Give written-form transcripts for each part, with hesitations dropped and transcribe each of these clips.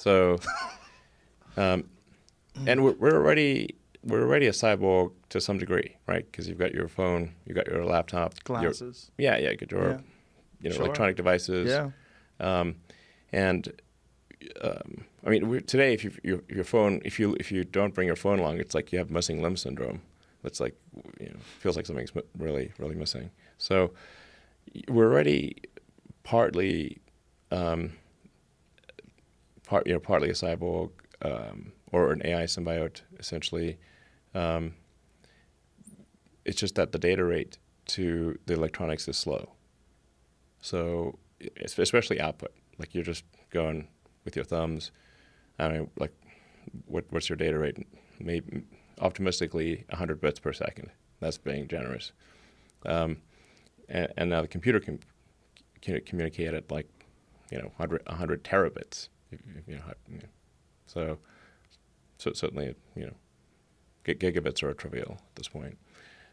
So, and we're already a cyborg to some degree, right? Because you've got your phone, you've got your laptop, glasses. You got your Sure. electronic devices. Yeah. And I mean, today, if your phone, if you don't bring your phone along, it's like you have missing limb syndrome. It's like feels like something's really missing. So we're already partly partly a cyborg or an AI symbiote, essentially. It's just that the data rate to the electronics is slow. So especially output, like you're just going with your thumbs. I mean, like, what's your data rate? Maybe optimistically 100 bits per second. That's being generous. And now the computer can communicate at like 100 terabits. So certainly gigabits are trivial at this point.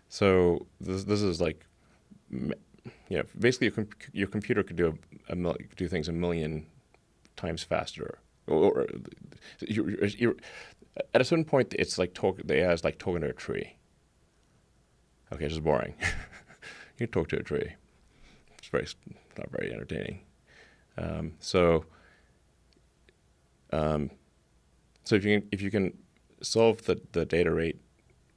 So this is like basically your computer could do things a million times faster. Or at a certain point, it's like the AI is like talking to a tree. Okay, it's just boring. You can talk to a tree. It's not very entertaining. So if you can solve the data rate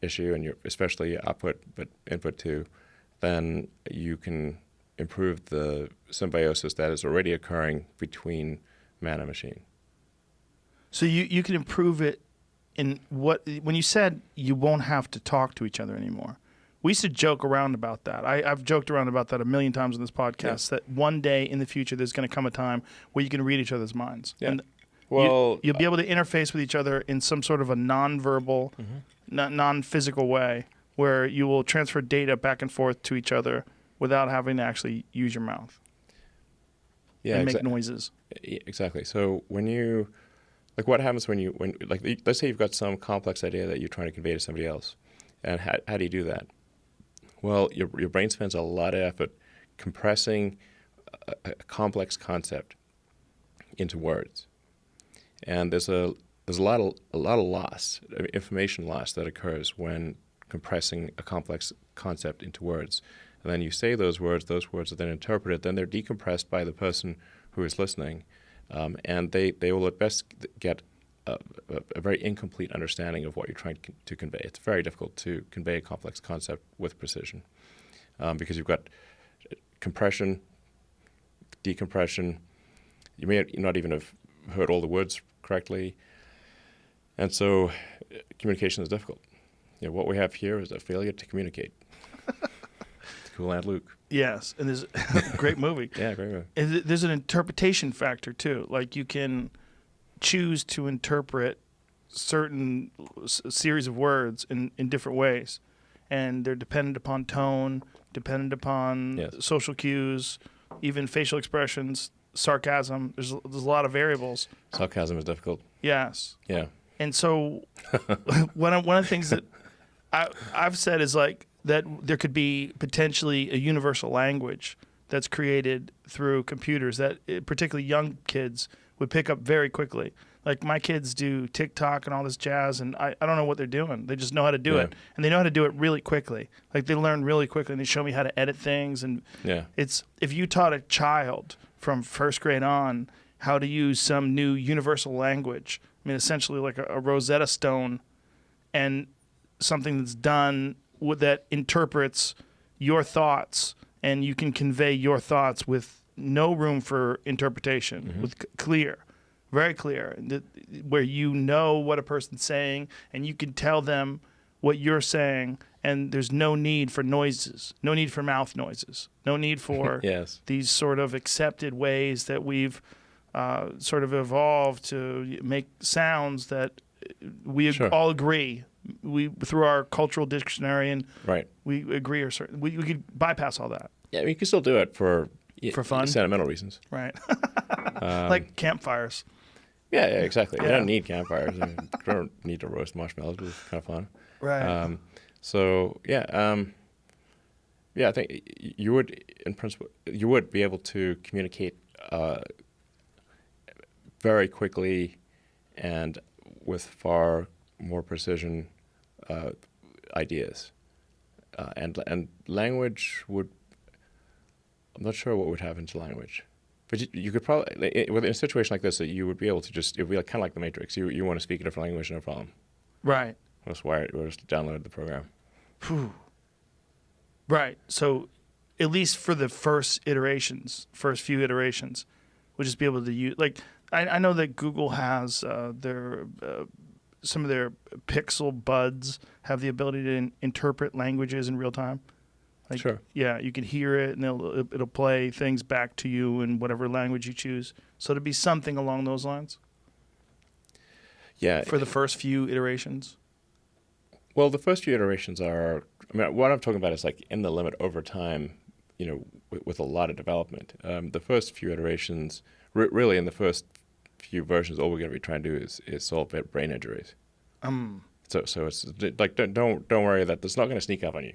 issue and especially output but input too, then you can improve the symbiosis that is already occurring between man and machine. So you can improve it in when you said you won't have to talk to each other anymore. We used to joke around about that. I've joked around about that a million times on this podcast, that one day in the future there's going to come a time where you can read each other's minds. Yeah. And well, you'll be able to interface with each other in some sort of a non-verbal, non-physical way where you will transfer data back and forth to each other without having to actually use your mouth and make noises. Exactly. So what happens when let's say you've got some complex idea that you're trying to convey to somebody else, and how do you do that? Well, your brain spends a lot of effort compressing a complex concept into words, and there's a lot of loss, information loss that occurs when compressing a complex concept into words. And then you say those words are then interpreted, then they're decompressed by the person who is listening, and they will at best get a very incomplete understanding of what you're trying to convey. It's very difficult to convey a complex concept with precision because you've got compression, decompression. You may not even have heard all the words correctly, and so communication is difficult. What we have here is a failure to communicate. Cool Aunt Luke. Yes, and there's a great movie. Yeah, great movie. And there's an interpretation factor too. Like you can choose to interpret certain series of words in different ways, and they're dependent upon tone, dependent upon social cues, even facial expressions, sarcasm. There's a lot of variables. Sarcasm is difficult. Yes. Yeah. And so one of the things that I've said is like that there could be potentially a universal language that's created through computers that particularly young kids would pick up very quickly. Like my kids do TikTok and all this jazz, and I don't know what they're doing. They just know how to do it, and they know how to do it really quickly. Like they learn really quickly, and they show me how to edit things. And it's if you taught a child from first grade on how to use some new universal language, I mean, essentially like a Rosetta Stone, and something that's done that interprets your thoughts, and you can convey your thoughts with no room for interpretation, with clear, very clear, where you know what a person's saying, and you can tell them what you're saying, and there's no need for noises, no need for mouth noises, no need for these sort of accepted ways that we've sort of evolved to make sounds that we all agree. We through our cultural dictionary and we agree or certain we could bypass all that. Yeah, you can still do it for fun, sentimental reasons, right? Like campfires. Yeah, exactly. You don't need campfires. You don't need to roast marshmallows, but it's kind of fun, right? I think you would, in principle, be able to communicate very quickly and with far more precision ideas. And language would, I'm not sure what would happen to language. But you could probably, in a situation like this, that you would be able to just, it would be kind of like the Matrix. You want to speak a different language, no problem. Right. Just wire it, or just download the program. Whew. Right. So at least for the first few iterations, we'll just be able to use, like, I know that Google has their some of their Pixel buds have the ability to interpret languages in real time. Like, Sure. Yeah, you can hear it, and it'll play things back to you in whatever language you choose. So it'd be something along those lines. Yeah. For the first few iterations. Well, the first few iterations are, I mean, what I'm talking about is like in the limit over time, with a lot of development. The first few iterations, really in the first few versions, all we're going to be trying to do is solve brain injuries. So it's like, don't worry that it's not going to sneak up on you.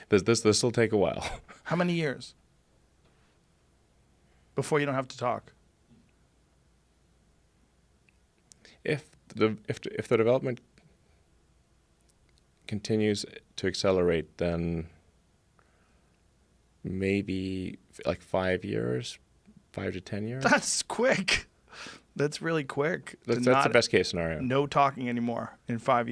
This will take a while. How many years before you don't have to talk? If the development continues to accelerate, then maybe like 5 years, 5 to 10 years. That's quick. That's really quick. That's the best case scenario. No talking anymore in 5 years.